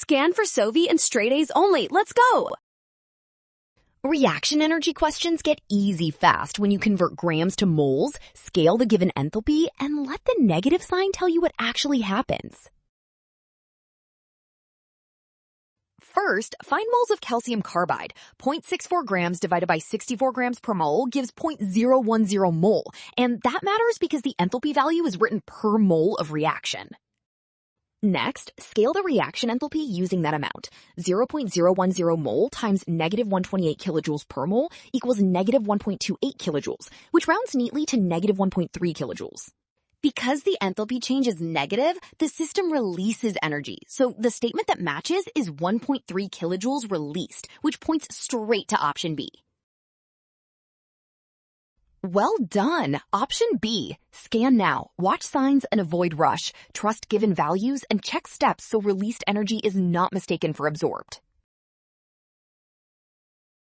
Scan for Sovi and straight A's only. Let's go! Reaction energy questions get easy fast when you convert grams to moles, scale the given enthalpy, and let the negative sign tell you what actually happens. First, find moles of calcium carbide. 0.64 grams divided by 64 grams per mole gives 0.010 mole, and that matters because the enthalpy value is written per mole of reaction. Next, scale the reaction enthalpy using that amount. 0.010 mole times negative 128 kilojoules per mole equals negative 1.28 kilojoules, which rounds neatly to negative 1.3 kilojoules. Because the enthalpy change is negative, the system releases energy, so the statement that matches is 1.3 kilojoules released, which points straight to option B. Well done! Option B. Scan now, watch signs and avoid rush, trust given values, and check steps so released energy is not mistaken for absorbed.